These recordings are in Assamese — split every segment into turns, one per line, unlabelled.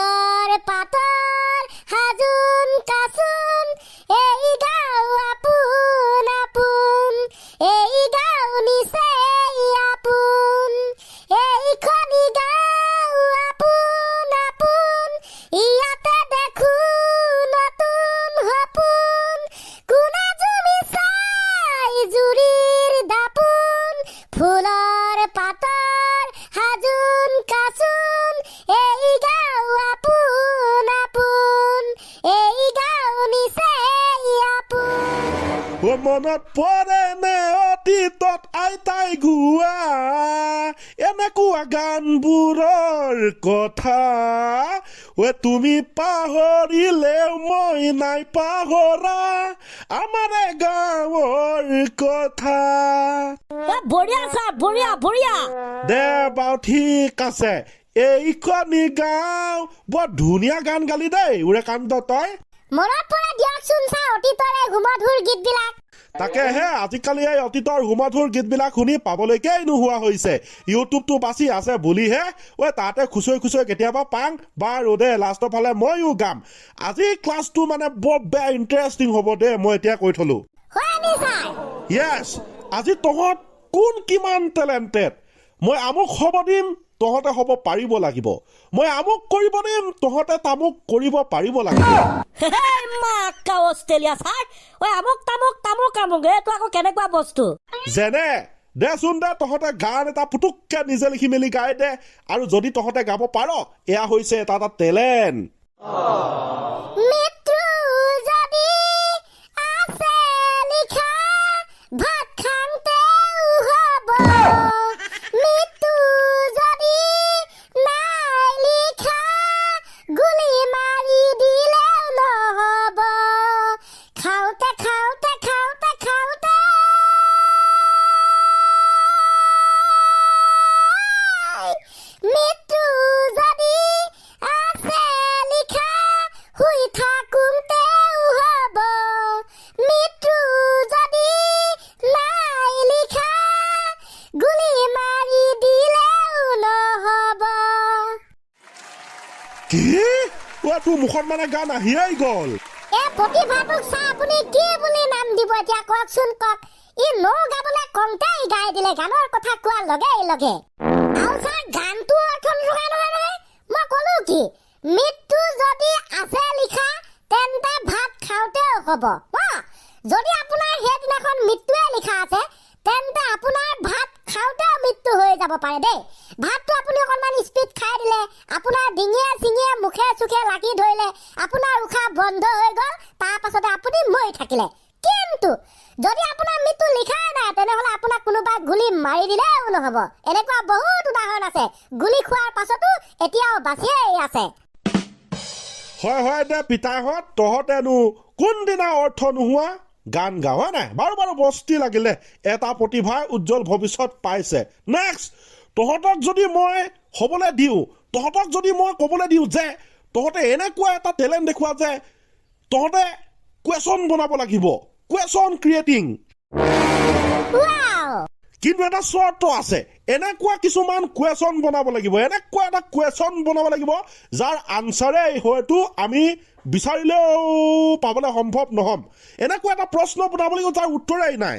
ফুলৰ পাতৰ হাজোন কাচোন এই গাঁও আপোন আপোন এই গাঁও নিচেই আপোন এইখনি গাঁও আপোন আপোন ইয়াতে দেখো নতুন সপোন কোনে জুমি চাই জুৰিৰ দাপোন ফুলৰ পাতৰ হাজোন কাচোন এই গাঁও আপোন আপোন এই গাঁও নিচেই আপোন
মনত পৰে নে অতীতত আইতাই গোৱা এনেকুৱা গানবোৰৰ কথা তুমি পাহৰিলেও মই নাই পাহৰা আমাৰ গাঁৱৰ কথা
বঢ়িয়া ছাৰ বঢ়িয়া বঢ়িয়া
দে বাৰু ঠিক আছে এইখনি গাঁও বৰ ধুনীয়া গান গালি দেই উৰেকান্ত তই
মনত পৰা দিয়কচোন ছাৰ অতীতৰে ঘুমধুৰ গীতবিলাক
তাকেহে আজিকালি এই অতীতৰ হুমধুৰ গীতবিলাক শুনি পাবলৈকেই নোহোৱা হৈছে ইউটিউবটো বাচি আছে বুলিহে তাতে খুচৰি খুচৰি কেতিয়াবা পাং বা ৰ'দে লাষ্টৰ ফালে ময়ো গাম আজি ক্লাছটো মানে বৰ বেয়া ইণ্টাৰেষ্টিং হ'ব দে মই এতিয়া কৈ থলো য়েছ আজি তহঁত কোন কিমান টেলেণ্টেড মই আমুক হ'ব দিম তহঁতে হ'ব পাৰিব লাগিব মই আমুক কৰিব দিম তহঁতে তামুক কৰিব পাৰিব লাগিব
মাকা অষ্ট্ৰেলিয়া ছাৰ আমুক তামুক তামুক আমুক এইটো আকৌ কেনেকুৱা বস্তু
যেনে দেচোন দে তহঁতে গান এটা পুতুককে নিজে লিখি মেলি গাই দে আৰু যদি তহঁতে গাব পাৰ এয়া হৈছে এটা এটা টেলেণ্ট
ভাত খাওঁতেও হ'ব মৃত্যু যদি নাই লিখা গুলি মাৰি দিলেও নহ'ব খাওঁতে খাওঁতে খাওঁতে খাওঁতে মৃত্যু যদি আছে লিখা শুই থাকোঁতেও হ'ব মৃত্যু যদি নাই লিখা গুলি মাৰি দিলেও নহ'ব
কি তোৰ মুখত মানে গান আহিয়েই গ'ল
এই প্ৰতিভাটোক চাই আপুনি কি বুলি নাম দিব এতিয়া কওকচোন কওক ই নৌ গাবলৈ কওঁতেই গাই দিলে গানৰ কথা কোৱাৰ লগে লগে আৰু ছাৰ গানটো অৰ্থ নথকা নহয় নহয় মই ক'লো কি মৃত্যু যদি আছে লিখা তেন্তে ভাত খাওঁতেও হ'ব যদি আপোনাৰ সেইদিনাখন মৃত্যুৱে লিখা আছে তেন্তে আপোনাৰ ভাত খাওঁতেও মৃত্যু হৈ যাব পাৰে দেই ভাতটো আপুনি অকণমান স্পীড খাই দিলে আপোনাৰ ডিঙিয়ে চিঙিয়ে মুখে চুখে লাগি ধৰিলে আপোনাৰ উশাহ বন্ধ হৈ গ'ল তাৰ পাছতে আপুনি মৰি থাকিলে কিন্তু যদি আপোনাৰ মৃত্যু লিখাই নাই তেনেহ'লে আপোনাক কোনোবাই গুলি মাৰি দিলেও নহ'ব এনেকুৱা বহুত উদাহৰণ আছে গুলি খোৱাৰ পাছতো এতিয়াও বাচিয়েই আছে
হয় হয় দে পিতাহঁত তহঁতেনো কোনদিনা অৰ্থ নোহোৱা গান গা হয় নাই বাৰু বাৰু বস্তি লাগিলে এটা প্ৰতিভাৰ উজ্জ্বল ভৱিষ্যত পাইছে নেক্সট তহঁতক যদি মই হ'বলৈ দিওঁ তহঁতক যদি মই ক'বলৈ দিওঁ যে তহঁতে এনেকুৱা এটা টেলেণ্ট দেখুওৱা যে তহঁতে কুৱেশ্যন বনাব লাগিব কুৱেশ্যন ক্ৰিয়েটিং কিন্তু এটা চৰ্ত আছে এনেকুৱা কিছুমান কুৱেশ্যন বনাব লাগিব এনেকুৱা এটা কুৱেশ্যন বনাব লাগিব যাৰ আনচাৰে হয়তো আমি বিচাৰিলেও পাবলৈ সম্ভৱ নহ'ম এনেকুৱা এটা প্ৰশ্ন বনাব লাগিব যাৰ উত্তৰেই নাই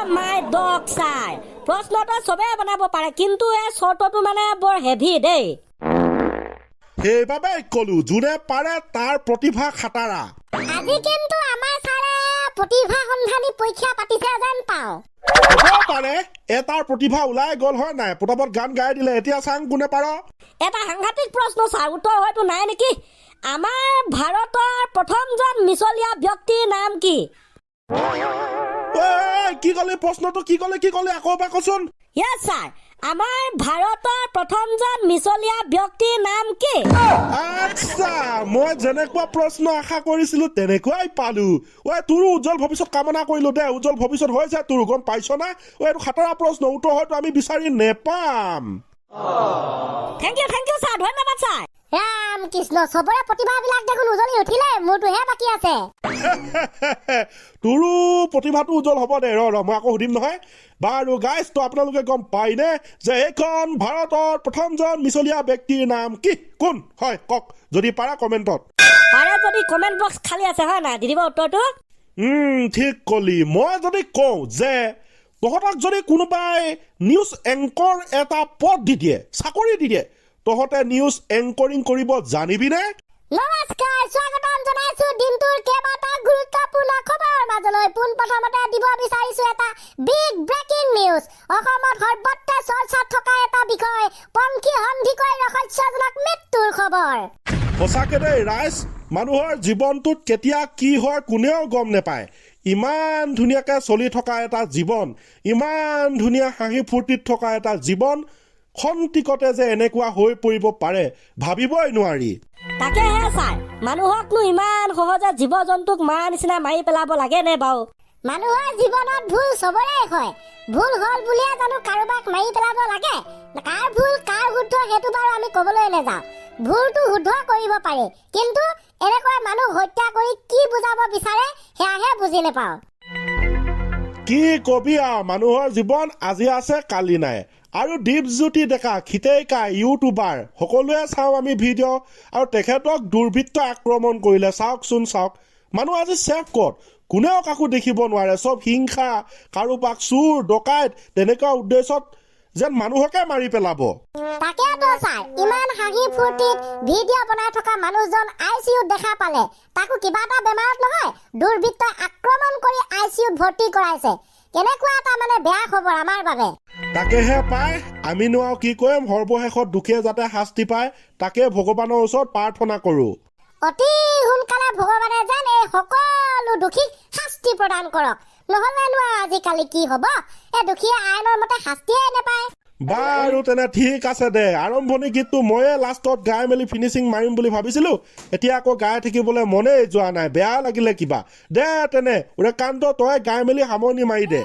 মাই ডগ ছাৰ প্ৰশ্নটো চবেই বনাব পাৰে কিন্তু এই চৰ্তটো মানে বৰ হেভি দেই
সেইবাবে ক'লো যোনে পাৰে তাৰ প্ৰতিভা খাটাৰা
আজি কিন্তু আমাৰ ছাৰে প্ৰতিভা সন্ধানী পৰীক্ষা পাতিছে যেন পাওঁ
হ'ব পাৰে এটাৰ প্ৰতিভা ওলাই গ'ল হয় নাই পটাপট গান গাই দিলে এতিয়া চাং কোনে পাৰ
এটা সাংঘাতিক প্ৰশ্ন ছাৰ উত্তৰ হয়তো নাই নেকি আমাৰ ভাৰতৰ প্ৰথমজন মিছলীয়া ব্যক্তিৰ নাম কি
কি ক'লি প্ৰশ্নটো কি ক'লি আকৌ এবাৰ কচোন
য়েছ ছাৰ আমাৰ ভাৰতৰ প্ৰথমজন মিছলীয়া ব্যক্তিৰ নাম কি
আচ্ছা মই যেনেকুৱা প্ৰশ্ন আশা কৰিছিলো তেনেকুৱাই পালো তোৰো উজ্জ্বল ভৱিষ্যত কামনা কৰিলো দে উজ্জ্বল ভৱিষ্যত হৈছে তোৰ গম পাইছ না এইটো খাতৰা প্ৰশ্ন উত্তৰ হয়তো আমি বিচাৰি নেপাম
থেংক ইউ ছাৰ ধন্যবাদ ছাৰ
ৰাম কৃষ্ণ চবৰে প্ৰতিভাবিলাক দেখোন উজলি উঠিলে মোৰটোহে বাকী আছে
তোৰো প্ৰতিভাটো উজ্জ্বল হ'ব দে ৰ মই আকৌ সুধিম নহয় বাৰু গাইজ তো আপোনালোকে গম পায়নে যে এইখন ভাৰতৰ প্ৰথমজন মিছলীয়া ব্যক্তিৰ নাম কি কোন হয় কওক যদি পাৰা কমেণ্টত
পাৰে যদি কমেণ্ট বক্স খালী আছে হয় নাই দি দিব উত্তৰটো
ঠিক কলি মই যদি কওঁ যে তহঁতক যদি কোনোবাই নিউজ এংকৰ এটা পদ দি দিয়ে চাকৰি দি দিয়ে তহঁতে নিউজ এংকৰিং কৰিব জানিবিনে
নমস্কাৰ স্বাগতম জনাইছো দিনটোৰ কেইবাটা গুৰুত্বপূৰ্ণ খবৰ মাজলৈ পোনপ্ৰথমতে দিব বিচাৰিছো এটা বিগ ব্ৰেকিং নিউজ অসমত সৰ্বত্ৰ চৰ্চাত থকা এটা বিষয় পংখী সন্ধিকৈ ৰহস্যজনক মৃত্যুৰ খবৰ
সঁচাকে দেই ৰাইজ মানুহৰ জীৱনটোত কেতিয়া কি হয় কোনেও গম নাপায় ইমান ধুনীয়াকে চলি থকা এটা জীৱন ইমান ধুনীয়া হাঁহি ফূৰ্তিত থকা এটা জীৱন খন্তিকতে যে এনেকুৱা হৈ পৰিব পাৰে ভাবিবই নোৱাৰি
তাকেহে ছাৰ মানুহকনো ইমান সহজে জীৱ জন্তুক মাৰা নিচিনা মাৰি পেলাব লাগে নে বাৰু
মানুহৰ জীৱনত ভুল চবৰে হয় ভুল হ'ল বুলিয়ে জানো কাৰোবাক মাৰি পেলাব লাগে কাৰ ভুল কাৰ শুদ্ধ সেইটো বাৰু আমি ক'বলৈ নাযাওঁ ভুলটো শুদ্ধ কৰিব পাৰি কিন্তু এনেকৈ মানুহ হত্যা কৰি কি বুজাব বিচাৰে সেয়াহে বুজি নাপাওঁ
কি কবি আৰু মানুহৰ জীৱন আজি আছে কালি নাই আৰু দীপজ্যোতি ডেকা খিতেইকা ইউটিউবাৰ সকলোৱে চাওঁ আমি ভিডিঅ' আৰু তেখেতক দুৰ্বৃত্ত আক্ৰমণ কৰিলে চাওকচোন চাওক মানুহ আজি ছেফ ক'ত কোনেও কাকো দেখিব নোৱাৰে চব হিংসা কাৰোবাক চুৰ ডকাইত তেনেকুৱা উদ্দেশ্যত যেন মানুহকে মাৰি পেলাব
তাকেতো ছাৰ ইমান হাঁহি ফূৰ্তিত ভিডিঅ' বনাই থকা মানুহজন ICUত দেখা পালে তাকো কিবা এটা বেমাৰত নহয় দুৰ্বৃত্তই আক্ৰমণ কৰি ICUত ভৰ্তি কৰাইছে কেনেকুৱা এটা মানে বেয়া খবৰ আমাৰ বাবে
তাকেহে পায় আমিনো আৰু কি কৰিম সৰ্বশেষত দুখীয়ে যাতে শাস্তি পায় তাকে ভগৱানৰ ওচৰত প্ৰাৰ্থনা কৰোঁ
অতি সোনকালে ভগৱানে যেন এই সকলো দোষীক শাস্তি প্ৰদান কৰক নহ'লেনো আজিকালি কি হ'ব এই দোষীয়ে আইনৰ মতে শাস্তিয়ে নাপায়
বাৰু তেনে ঠিক আছে দে আৰম্ভণি গীতটো ময়ে লাষ্টত গাই মেলি ফিনিচিং মাৰিম বুলি ভাবিছিলো এতিয়া আকৌ গাই থাকিবলৈ মনেই যোৱা নাই বেয়া লাগিলে কিবা দে তেনে কান্ত তই গাই মেলি সামৰণি মাৰি দে